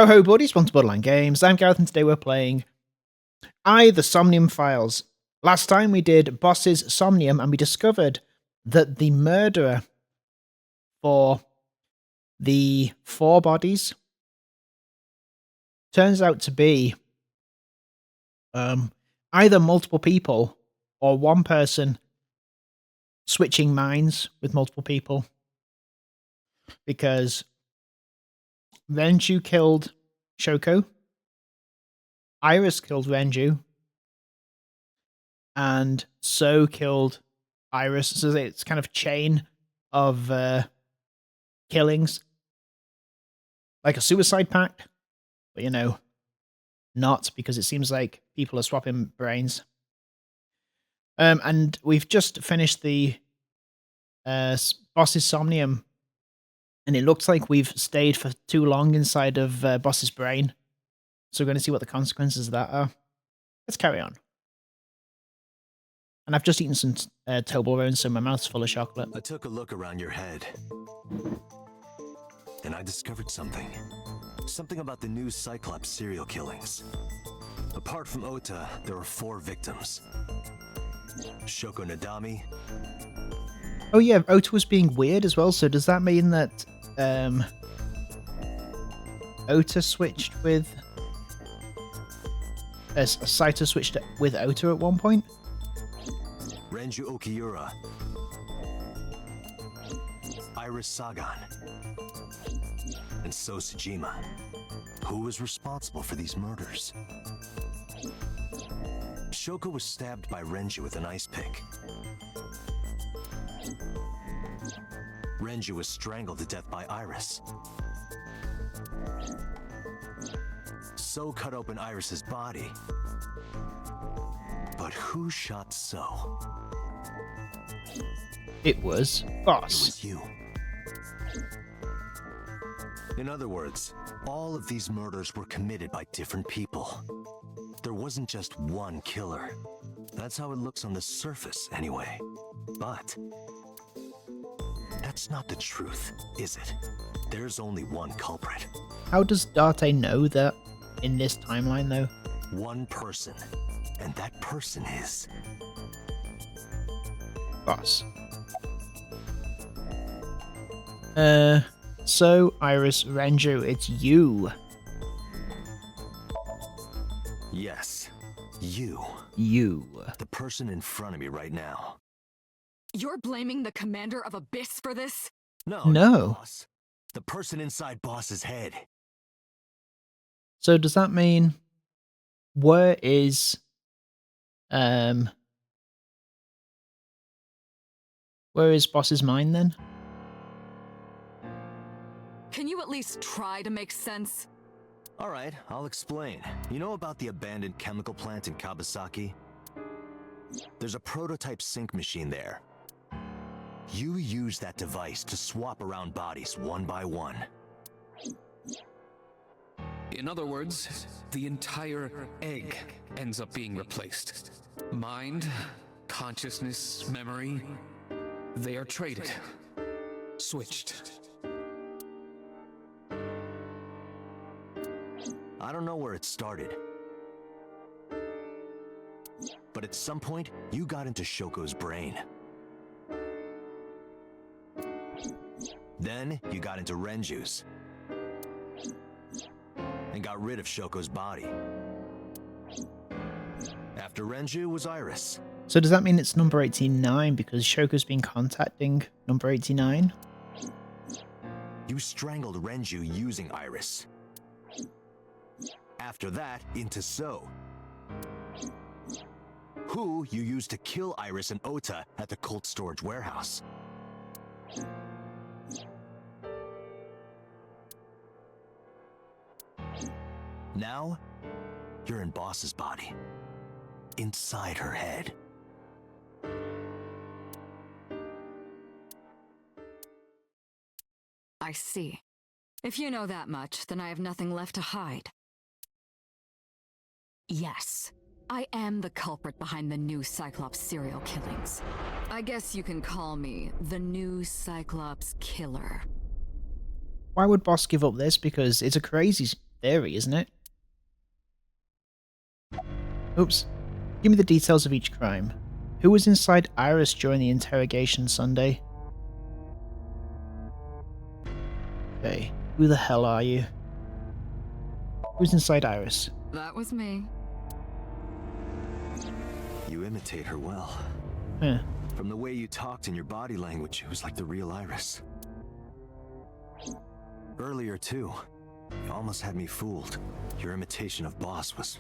Ho ho buddies, welcome to Borderline Games. I'm Gareth and today we're playing the Somnium Files. Last time we did Boss's Somnium and we discovered that the murderer for the 4 bodies turns out to be either multiple people or one person switching minds with multiple people, because Renju killed Shoko, Iris killed Renju, and So killed Iris. So it's kind of a chain of killings, like a suicide pact, but not, because it seems like people are swapping brains. And we've just finished the Boss's Somnium, and it looks like we've stayed for too long inside of Boss's brain. So we're going to see what the consequences of that are. Let's carry on. And I've just eaten some Toblerone, so my mouth's full of chocolate. I took a look around your head, and I discovered something. Something about the new Cyclops serial killings. Apart from Ota, there are 4 victims. Shoko Nadami. Oh yeah, Ota was being weird as well, so does that mean that Ota switched with... Saito switched with Ota at one point? Renju Okiura. Iris Sagan. And So Sejima. Who was responsible for these murders? Shoko was stabbed by Renju with an ice pick. Renju was strangled to death by Iris. So cut open Iris's body. But who shot So? It was It Boss. was you. In other words, all of these murders were committed by different people. There wasn't just one killer. That's how it looks on the surface, anyway. But that's not the truth, is it? There's only one culprit. How does Date know that in this timeline, though? One person. And that person is... Boss. So, Iris, Renju, it's you. Yes, you. You. The person in front of me right now. You're blaming the commander of Abyss for this? No. No. Boss. The person inside Boss's head. So does that mean... Where is... Where is Boss's mind, then? Can you at least try to make sense? All right, I'll explain. You know about the abandoned chemical plant in Kawasaki? There's a prototype sync machine there. You use that device to swap around bodies one by one. In other words, the entire egg ends up being replaced. Mind, consciousness, memory, they are traded, switched. I don't know where it started. But at some point, you got into Shoko's brain. Then, you got into Renju's. And got rid of Shoko's body. After Renju was Iris. So does that mean it's number 89 because Shoko's been contacting number 89? You strangled Renju using Iris. After that, into So. Who you used to kill Iris and Ota at the cold storage warehouse. Now, you're in Boss's body. Inside her head. I see. If you know that much, then I have nothing left to hide. Yes, I am the culprit behind the new Cyclops serial killings. I guess you can call me the new Cyclops killer. Why would Boss give up this? Because it's a crazy theory, isn't it? Oops. Give me the details of each crime. Who was inside Iris during the interrogation Sunday? Okay. Who the hell are you? Who's inside Iris? That was me. You imitate her well. Huh. From the way you talked and your body language, it was like the real Iris. Earlier, too, you almost had me fooled. Your imitation of Boss was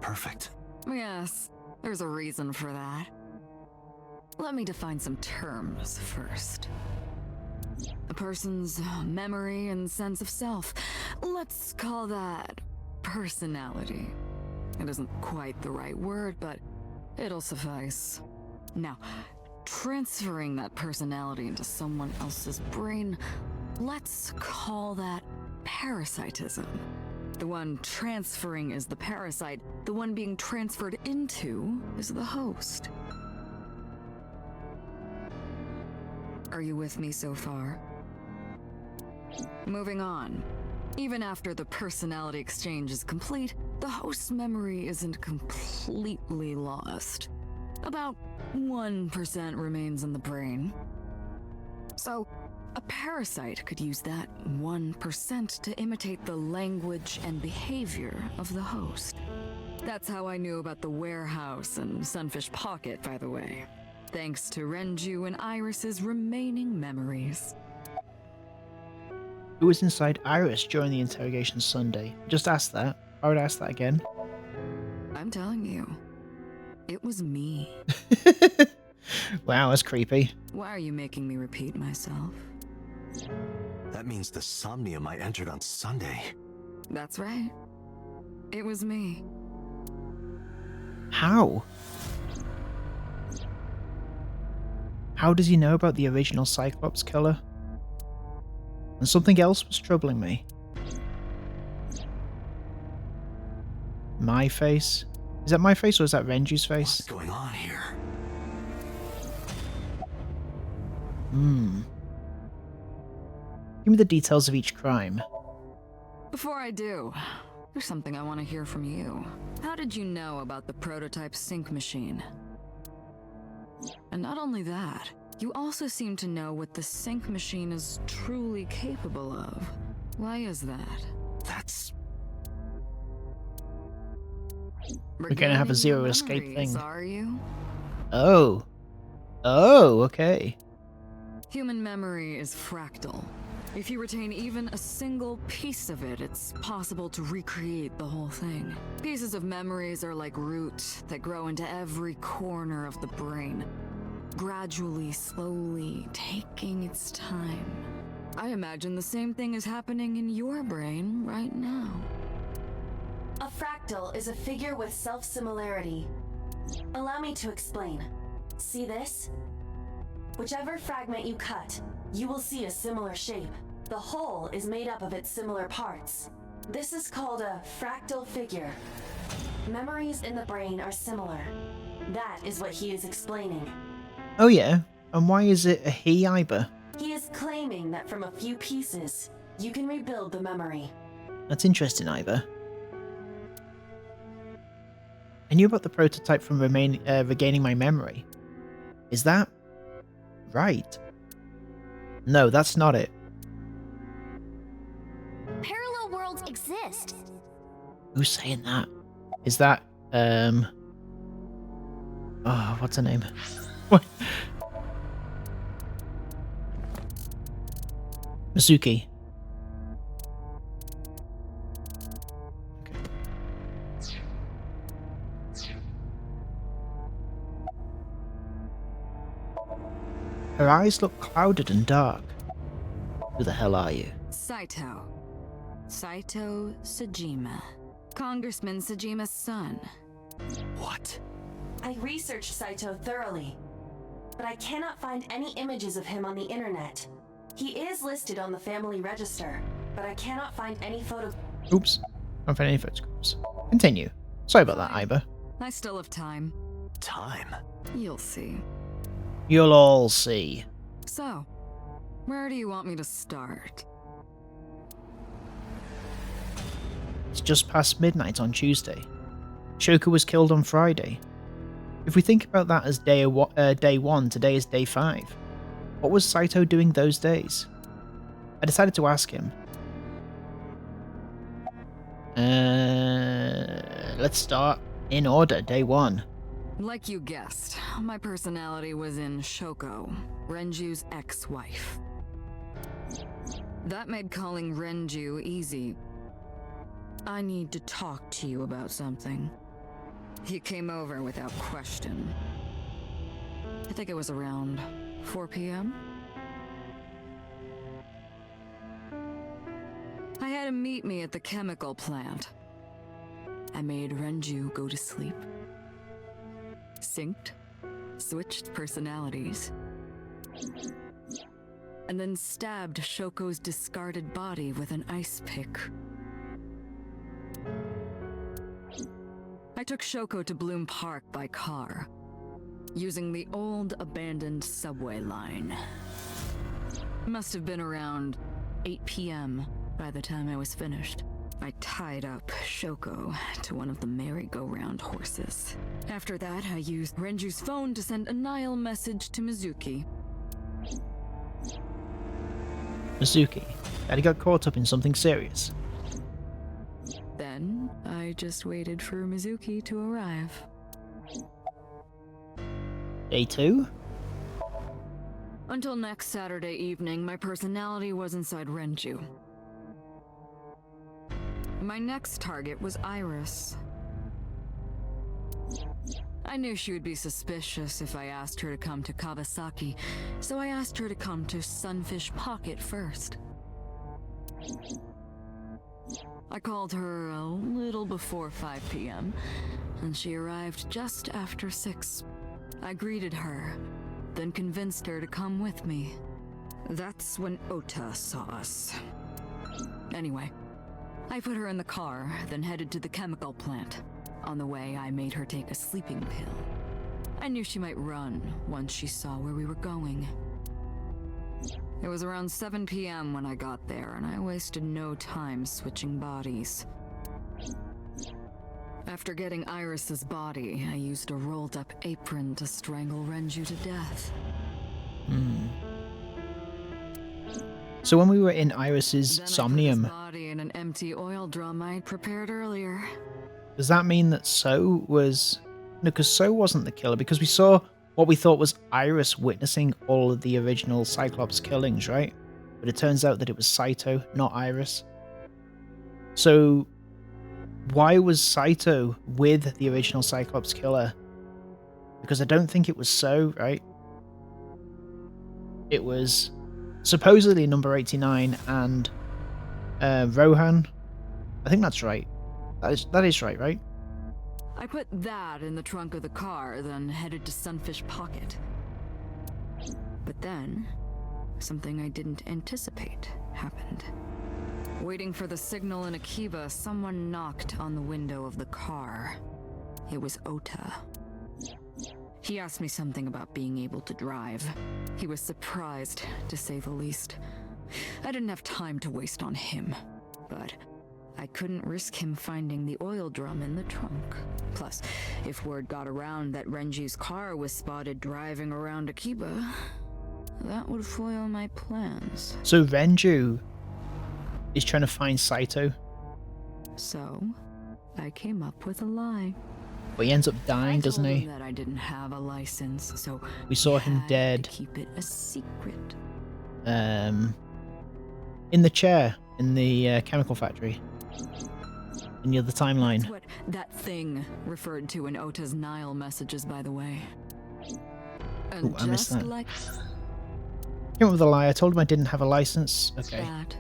perfect. Yes, there's a reason for that. Let me define some terms first. A person's memory and sense of self. Let's call that personality. It isn't quite the right word, but it'll suffice. Now, transferring that personality into someone else's brain, let's call that parasitism. The one transferring is the parasite. The one being transferred into is the host. Are you with me so far? Moving on. Even after the personality exchange is complete, the host's memory isn't completely lost. About 1% remains in the brain. So, a parasite could use that 1% to imitate the language and behavior of the host. That's how I knew about the warehouse and Sunfish Pocket, by the way. Thanks to Renju and Iris's remaining memories. Who was inside Iris during the interrogation Sunday? Just ask that. I would ask that again. I'm telling you, it was me. Wow, that's creepy. Why are you making me repeat myself? That means the Somnium I entered on Sunday. That's right. It was me. How? How does he know about the original Cyclops killer? And something else was troubling me. My face? Is that my face or is that Renju's face? What's going on here? Give me the details of each crime. Before I do, there's something I want to hear from you. How did you know about the prototype sync machine? And not only that, you also seem to know what the sync machine is truly capable of. Why is that? That's... We're gonna have a zero escape Memories, thing. Are you? Oh. Oh, okay. Human memory is fractal. If you retain even a single piece of it, it's possible to recreate the whole thing. Pieces of memories are like roots that grow into every corner of the brain, gradually, slowly, taking its time. I imagine the same thing is happening in your brain right now. A fractal is a figure with self-similarity. Allow me to explain. See this? Whichever fragment you cut, you will see a similar shape. The whole is made up of its similar parts. This is called a fractal figure. Memories in the brain are similar. That is what he is explaining. Oh yeah. And why is it a he, Iber? He is claiming that from a few pieces, you can rebuild the memory. That's interesting, Iber. I knew about the prototype from regaining my memory. Is that right? No, that's not it. Parallel worlds exist. Who's saying that? Is that, oh, what's her name? What? Mizuki. Okay. Her eyes look clouded and dark. Who the hell are you? Saito Sajima. Congressman Sajima's son. What? I researched Saito thoroughly, but I cannot find any images of him on the internet. He is listed on the family register, but I cannot find any photo. Oops. Can't find any photographs. Continue. Sorry about that, Iber. I still have time. Time? You'll see. You'll all see. So, where do you want me to start? It's just past midnight on Tuesday. Shoko was killed on Friday. If we think about that as day 1, today is day 5. What was Saito doing those days? I decided to ask him. Let's start in order. Day 1. Like you guessed, my personality was in Shoko, Renju's ex-wife. That made calling Renju easy. I need to talk to you about something. He came over without question. I think it was around 4 p.m. I had him meet me at the chemical plant. I made Renju go to sleep. Synced, switched personalities, and then stabbed Shoko's discarded body with an ice pick. I took Shoko to Bloom Park by car, using the old abandoned subway line. It must have been around 8 p.m. by the time I was finished. I tied up Shoko to one of the merry-go-round horses. After that, I used Renju's phone to send a Nile message to Mizuki. Mizuki, Daddy got caught up in something serious. Then, I just waited for Mizuki to arrive. Day 2? Until next Saturday evening, my personality was inside Renju. My next target was Iris. I knew she would be suspicious if I asked her to come to Kawasaki, so I asked her to come to Sunfish Pocket first. I called her a little before 5 p.m., and she arrived just after 6. I greeted her, then convinced her to come with me. That's when Ota saw us. Anyway, I put her in the car, then headed to the chemical plant. On the way, I made her take a sleeping pill. I knew she might run once she saw where we were going. It was around 7 p.m. when I got there, and I wasted no time switching bodies. After getting Iris's body, I used a rolled-up apron to strangle Renju to death. So when we were in Iris's Then Somnium, I put his body in an empty oil drum I'd prepared earlier. does that mean that So was... No, because So wasn't the killer, because we saw what we thought was Iris witnessing all of the original Cyclops killings, right? But it turns out that it was Saito, not Iris. So why was Saito with the original Cyclops killer? Because I don't think it was So, right? It was supposedly number 89 and Rohan. I think that's right. That is right? I put that in the trunk of the car, then headed to Sunfish Pocket. But then, something I didn't anticipate happened. Waiting for the signal in Akiba, someone knocked on the window of the car. It was Ota. He asked me something about being able to drive. He was surprised, to say the least. I didn't have time to waste on him, but I couldn't risk him finding the oil drum in the trunk. Plus, if word got around that Renji's car was spotted driving around Akiba, that would foil my plans. So Renju is trying to find Saito, So, I came up with a lie. but he ends up dying, I doesn't told he? him that I didn't have a license, so We saw he him had dead. to keep it a secret. In the chair in the chemical factory. In the other timeline. That's what that thing referred to in Ota's Nile messages, by the way. And Ooh, I missed just that. like Came up with a lie. I told him I didn't have a license. Okay. that,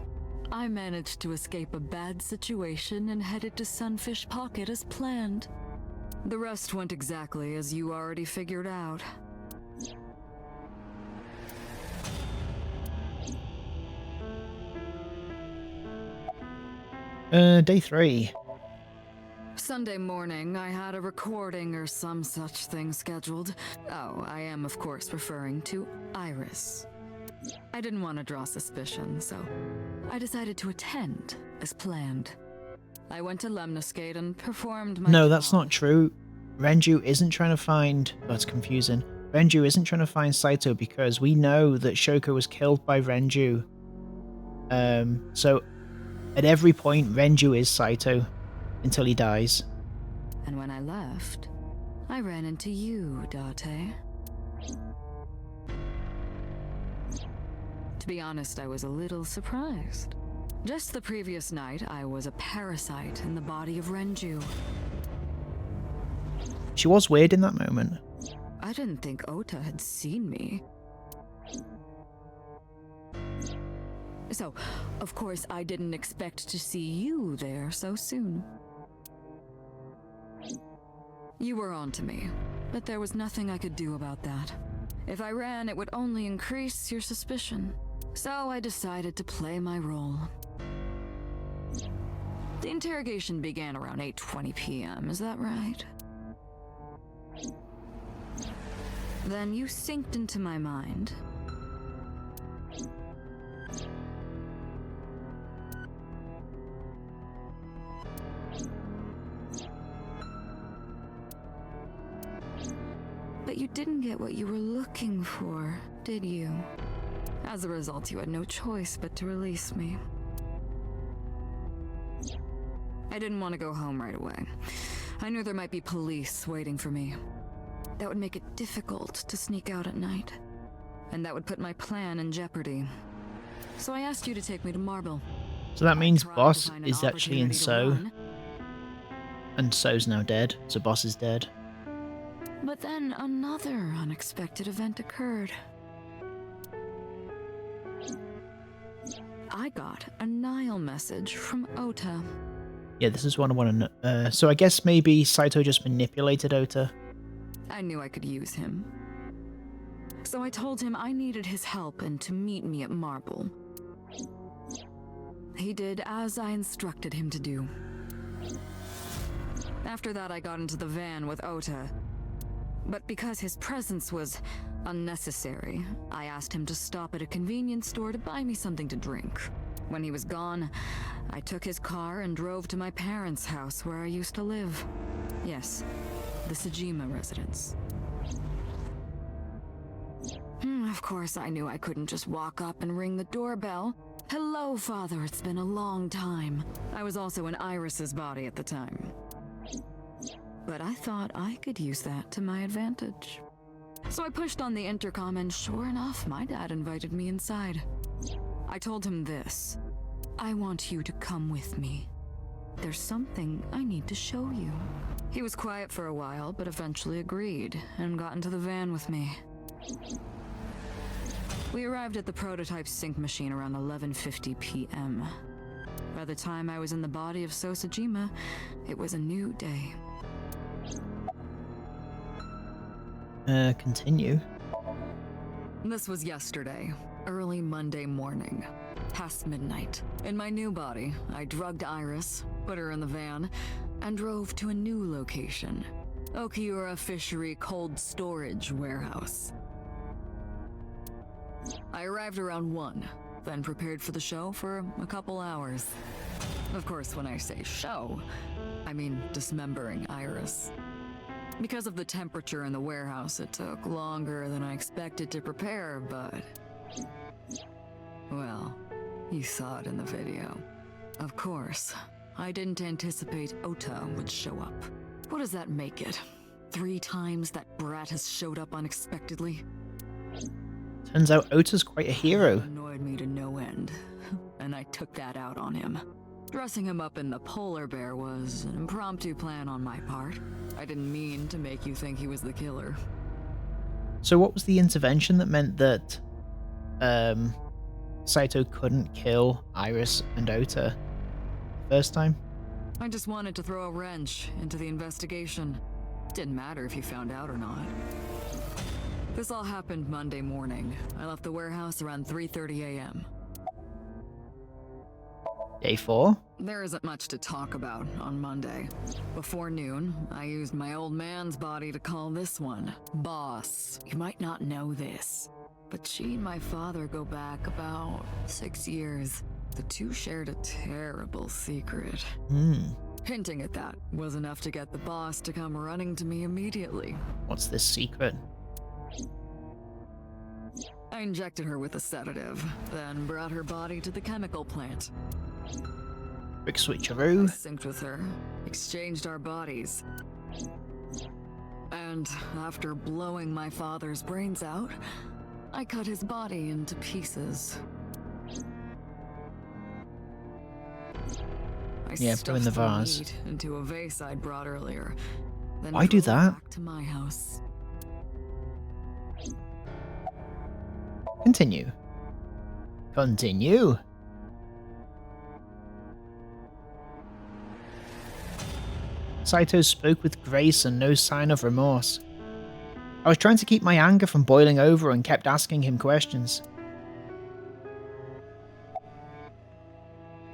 I managed to escape a bad situation and headed to Sunfish Pocket as planned. The rest went exactly as you already figured out. Day 3. Sunday morning, I had a recording or some such thing scheduled. Oh, I am of course referring to Iris. I didn't want to draw suspicion, so I decided to attend as planned. I went to Lemniscate and performed my No, that's job. not true. Renju isn't trying to find... Oh, it's confusing. Renju isn't trying to find Saito because we know that Shoko was killed by Renju. So at every point, Renju is Saito until he dies. And when I left, I ran into you, Date. To be honest, I was a little surprised. Just the previous night, I was a parasite in the body of Renju. She was weird in that moment. I didn't think Ota had seen me. So, of course, I didn't expect to see you there so soon. You were on to me, but there was nothing I could do about that. If I ran, it would only increase your suspicion. So I decided to play my role. The interrogation began around 8:20 p.m., is that right? Then you synced into my mind. But you didn't get what you were looking for, did you? As a result, you had no choice but to release me. I didn't want to go home right away. I knew there might be police waiting for me. That would make it difficult to sneak out at night. And that would put my plan in jeopardy. So I asked you to take me to Marble. So that means I tried to Boss find an is actually in opportunity to So, run, and So's now dead, so Boss is dead. but then another unexpected event occurred. I got a Nile message from Ota. Yeah, this is what I want to know. So I guess maybe Saito just manipulated Ota. I knew I could use him. So I told him I needed his help and to meet me at Marble. He did as I instructed him to do. After that, I got into the van with Ota. But because his presence was unnecessary, I asked him to stop at a convenience store to buy me something to drink. When he was gone, I took his car and drove to my parents' house where I used to live. Yes, the Sejima residence. Of course, I knew I couldn't just walk up and ring the doorbell. Hello, Father, it's been a long time. I was also in Iris's body at the time. But I thought I could use that to my advantage. So I pushed on the intercom and sure enough, my dad invited me inside. I told him this. I want you to come with me. There's something I need to show you. He was quiet for a while, but eventually agreed and got into the van with me. We arrived at the prototype sync machine around 11:50 p.m. By the time I was in the body of Sosajima, it was a new day. Continue. This was yesterday, early Monday morning, past midnight. In my new body, I drugged Iris, put her in the van, and drove to a new location, Okiura Fishery Cold Storage Warehouse. I arrived around 1, then prepared for the show for a couple hours. Of course, when I say show, I mean dismembering Iris. Because of the temperature in the warehouse, it took longer than I expected to prepare, but... well, you saw it in the video. Of course, I didn't anticipate Ota would show up. What does that make it? 3 times that brat has showed up unexpectedly? Turns out Ota's quite a hero. It annoyed me to no end, and I took that out on him. Dressing him up in the polar bear was an impromptu plan on my part. I didn't mean to make you think he was the killer. So what was the intervention that meant that Saito couldn't kill Iris and Ota first time? I just wanted to throw a wrench into the investigation. Didn't matter if you found out or not. This all happened Monday morning. I left the warehouse around 3:30 a.m. Day 4? There isn't much to talk about on Monday. Before noon, I used my old man's body to call this one Boss. You might not know this, but she and my father go back about 6 years. The two shared a terrible secret. Hmm. Hinting at that was enough to get the boss to come running to me immediately. What's this secret? I injected her with a sedative, then brought her body to the chemical plant. Quick I switcheroo. synced with her, exchanged our bodies. And after blowing my father's brains out, I cut his body into pieces. I Yeah, put 'em in the stuffed vase. meat into a vase I'd brought earlier. Then Why do drove that? back to my house. Continue. Continue. Saito spoke with grace and no sign of remorse. I was trying to keep my anger from boiling over and kept asking him questions.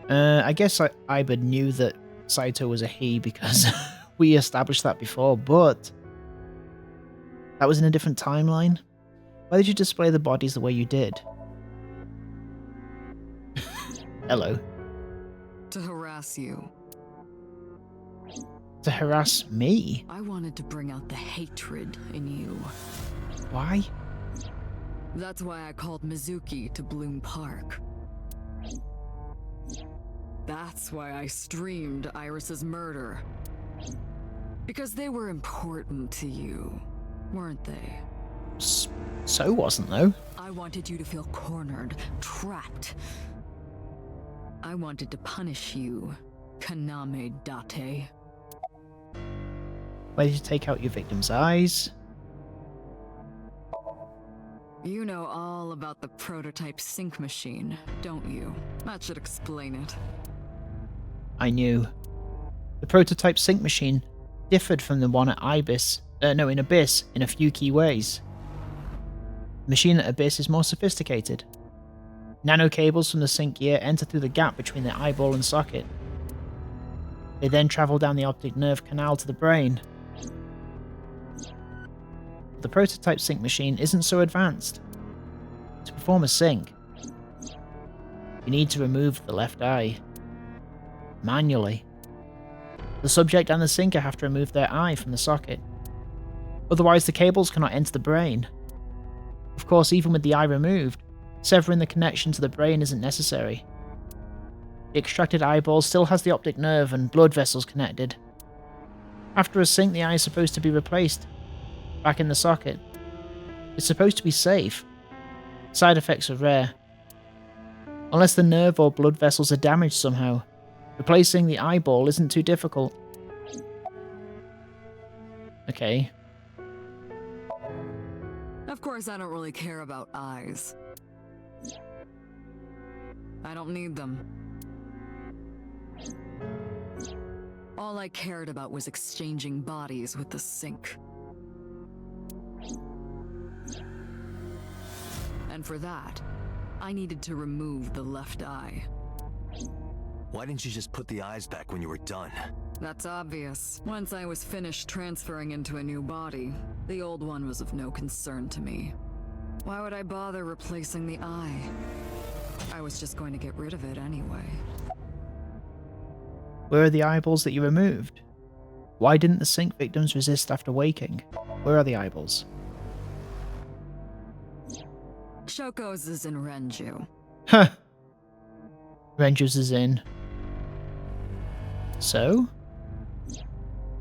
I guess Ibid knew that Saito was a he because we established that before, but that was in a different timeline. Why did you display the bodies the way you did? Hello. To harass you. To harass me? I wanted to bring out the hatred in you. Why? That's why I called Mizuki to Bloom Park. That's why I streamed Iris's murder. Because they were important to you, weren't they? So wasn't, though. I wanted you to feel cornered, trapped. I wanted to punish you, Kaname Date. Why did you take out your victim's eyes? You know all about the prototype sync machine, don't you? That should explain it. I knew. The prototype sync machine differed from the one at Abyss in a few key ways. The machine at Abyss is more sophisticated. Nano cables from the sync gear enter through the gap between the eyeball and socket. They then travel down the optic nerve canal to the brain. The prototype sync machine isn't so advanced. To perform a sync, you need to remove the left eye. Manually. The subject and the syncer have to remove their eye from the socket. Otherwise the cables cannot enter the brain. Of course, even with the eye removed, severing the connection to the brain isn't necessary. The extracted eyeball still has the optic nerve and blood vessels connected. After a sync, the eye is supposed to be replaced, back in the socket. It's supposed to be safe. Side effects are rare. Unless the nerve or blood vessels are damaged somehow, replacing the eyeball isn't too difficult. Okay. Of course, I don't really care about eyes. I don't need them. All I cared about was exchanging bodies with the sync. And for that, I needed to remove the left eye. Why didn't you just put the eyes back when you were done? That's obvious. Once I was finished transferring into a new body, the old one was of no concern to me. Why would I bother replacing the eye? I was just going to get rid of it anyway. Where are the eyeballs that you removed? Why didn't the sync victims resist after waking? Where are the eyeballs? Shoko's is in Renju. Huh. Renju's is in. So?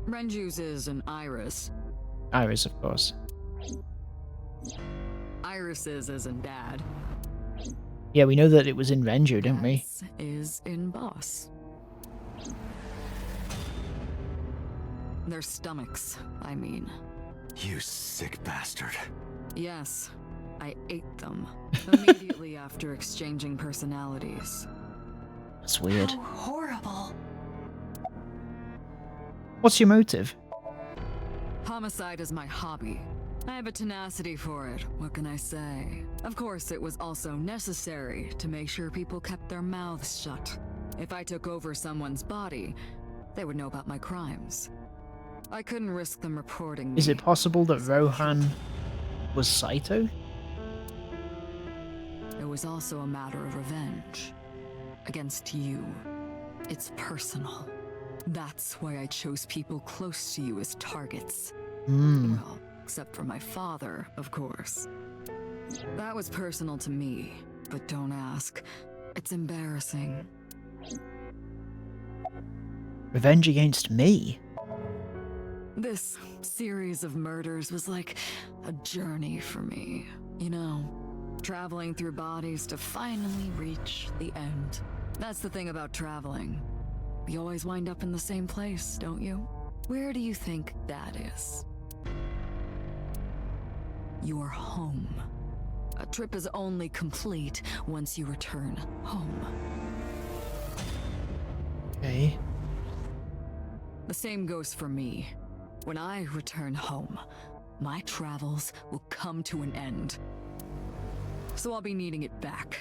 Renju's is in Iris. Iris, of course. Iris's is in Dad. Yeah, we know that it was in Renju, didn't we? Dad's is in Boss. Their stomachs, I mean. You sick bastard. Yes, I ate them immediately after exchanging personalities. That's weird. How horrible. What's your motive? Homicide is my hobby. I have a tenacity for it, what can I say? Of course, it was also necessary to make sure people kept their mouths shut. If I took over someone's body, they would know about my crimes. I couldn't risk them reporting me. Is it possible that Rohan was Saito? It was also a matter of revenge. against you. It's personal. That's why I chose people close to you as targets. Well, except for my father, of course. That was personal to me, but don't ask. It's embarrassing. Revenge against me? This series of murders was like a journey for me. You know, traveling through bodies to finally reach the end. That's the thing about traveling. You always wind up in the same place, don't you? Where do you think that is? Your home. A trip is only complete once you return home. Okay. The same goes for me. When I return home, my travels will come to an end. So I'll be needing it back.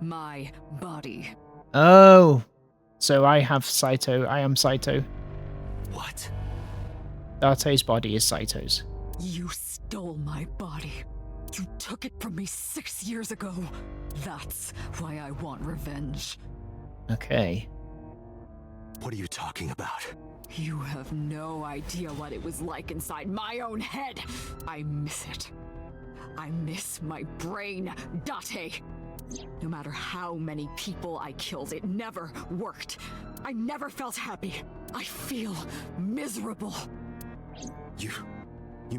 My body. Oh. So I have Saito. I am Saito. What? Darte's body is Saito's. You stole my body. You took it from me 6 years ago. That's why I want revenge. Okay. What are you talking about? You have no idea what it was like inside my own head. I miss it. I miss my brain, Date. No matter how many people I killed, it never worked. I never felt happy. I feel miserable. You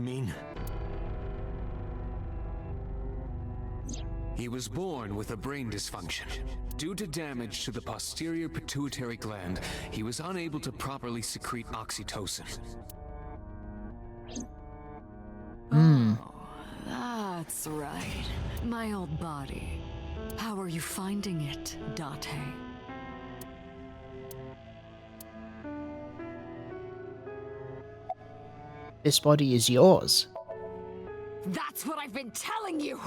mean? He was born with a brain dysfunction. Due to damage to the posterior pituitary gland, he was unable to properly secrete oxytocin. Oh, that's right. My old body. How are you finding it, Date? This body is yours. That's what I've been telling you!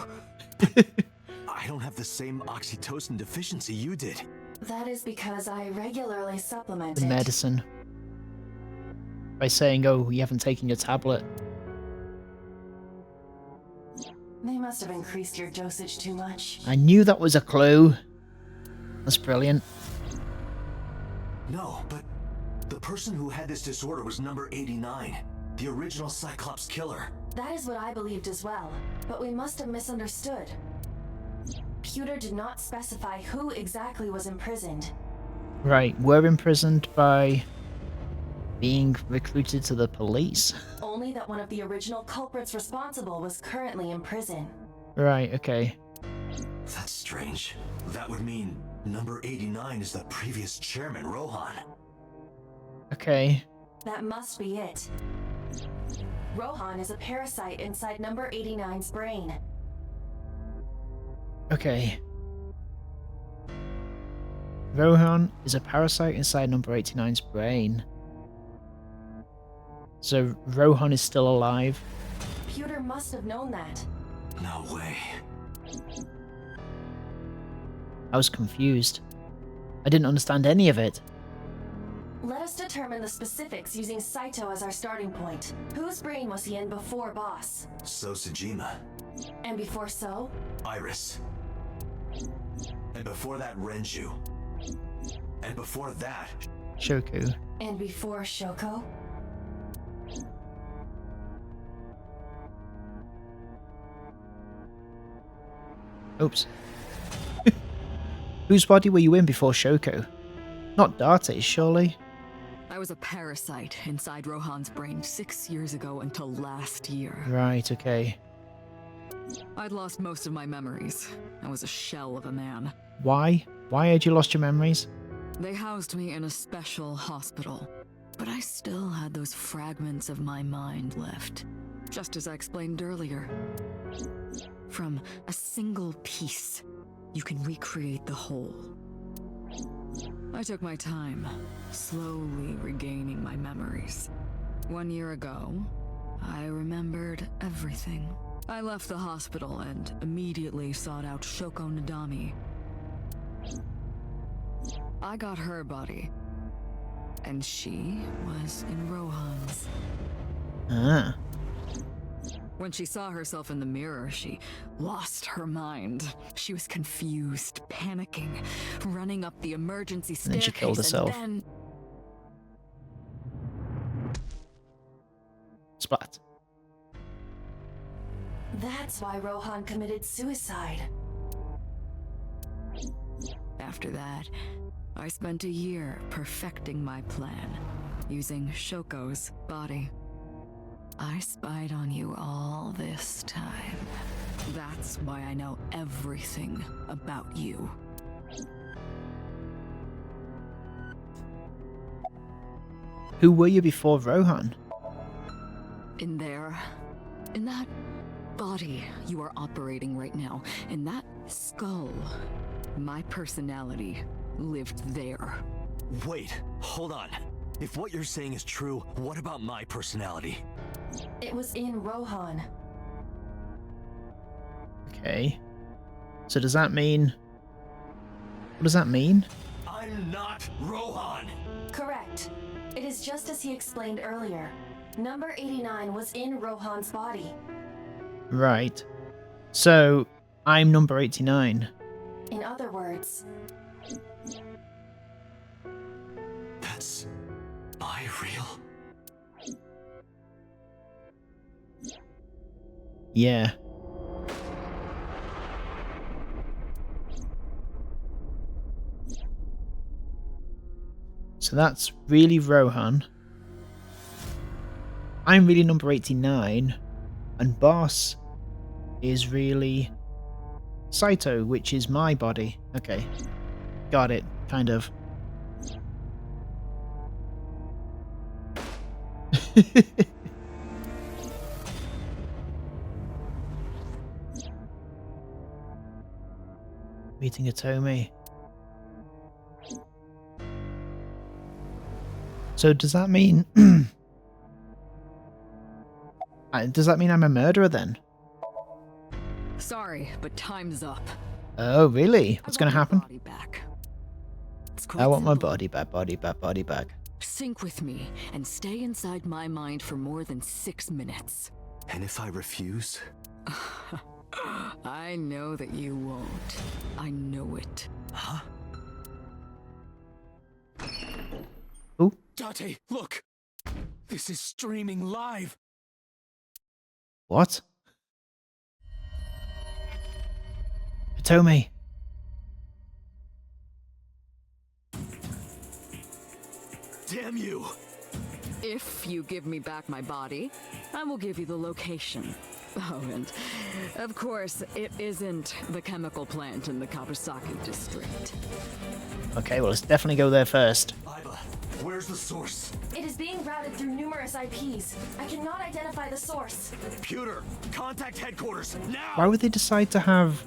I don't have the same oxytocin deficiency you did. That is because I regularly supplement The it. medicine. By saying, oh, you haven't taken your tablet. They must have increased your dosage too much. I knew that was a clue. That's brilliant. No, but the person who had this disorder was number 89, the original Cyclops killer. That is what I believed as well, but we must have misunderstood. Pewter did not specify who exactly was imprisoned. Right, we're imprisoned by being recruited to the police. Only that one of the original culprits responsible was currently in prison. Right, okay. That's strange. That would mean number 89 is the previous chairman, Rohan. Okay. That must be it. Rohan is a parasite inside number 89's brain. Okay. Rohan is a parasite inside number 89's brain. So Rohan is still alive. Pewter must have known that. No way. I was confused. I didn't understand any of it. Let us determine the specifics using Saito as our starting point. Whose brain was he in before Boss? So Sejima. And before So? Iris. And before that, Renju. And before that, Shoku. And before Shoko? Oops. Whose body were you in before Shoko? Not Darte's, surely? I was a parasite inside Rohan's brain 6 years ago until last year. Right, okay. I'd lost most of my memories. I was a shell of a man. Why? Why had you lost your memories? They housed me in a special hospital, but I still had those fragments of my mind left, just as I explained earlier. From a single piece, you can recreate the whole. I took my time, slowly regaining my memories. 1 year ago, I remembered everything. I left the hospital and immediately sought out Shoko Nadami. I got her body, and she was in Rohan's. Ah. When she saw herself in the mirror, she lost her mind. She was confused, panicking, running up the emergency staircase, And then she killed herself. and then... Splat. That's why Rohan committed suicide. After that, I spent a year perfecting my plan, using Shoko's body. I spied on you all this time. That's why I know everything about you. Who were you before Rohan? In there, in that body you are operating right now, in that skull, my personality lived there. Wait, hold on. If what you're saying is true, what about my personality? It was in Rohan. Okay. So does that mean... What does that mean? I'm not Rohan! Correct. It is just as he explained earlier. Number 89 was in Rohan's body. Right. So, I'm number 89. In other words, That's... Am I real? Yeah. So that's really Rohan. I'm really number 89. And Boss is really Saito, which is my body. Okay. Got it. Kind of. Meeting Hitomi. So does that mean... does that mean I'm a murderer then? Sorry, but time's up. Oh, really? What's going to happen? Body back. It's quite I want my simple. body back, body back, body back. Sync with me and stay inside my mind for more than 6 minutes. And if I refuse? I know that you won't. I know it. Huh? Ooh. Date, look! This is streaming live! What? Hitomi. Damn you! If you give me back my body, I will give you the location. Oh, and of course, it isn't the chemical plant in the Kabasaki district. Okay, well, let's definitely go there first. Iva, where's the source? it is being routed through numerous IPs. I cannot identify the source. Computer, contact headquarters, now! Why would they decide to have...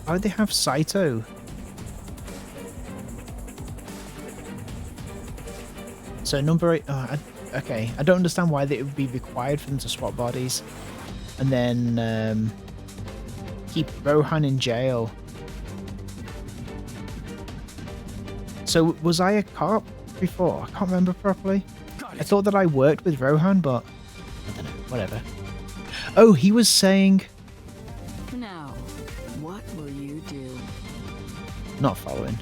Why would they have Saito? So number 8... okay, I don't understand why it would be required for them to swap bodies. And then keep Rohan in jail. So was I a cop before? I can't remember properly. I thought that I worked with Rohan, but I don't know, whatever. Oh, he was saying... Now, what will you do? Not following.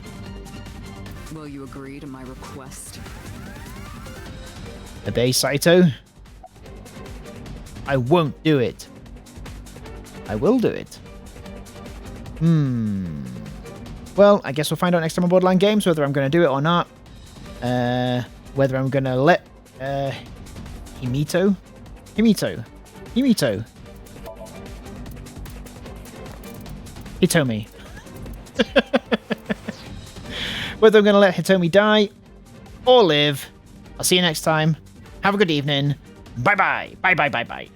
Will you agree to my request? Obey, Saito. I won't do it. I will do it. Well, I guess we'll find out next time on Borderline Games whether I'm going to do it or not. Whether I'm going to let Himito. Hitomi. Whether I'm going to let Hitomi die or live. I'll see you next time. Have a good evening. Bye-bye. Bye-bye. Bye-bye.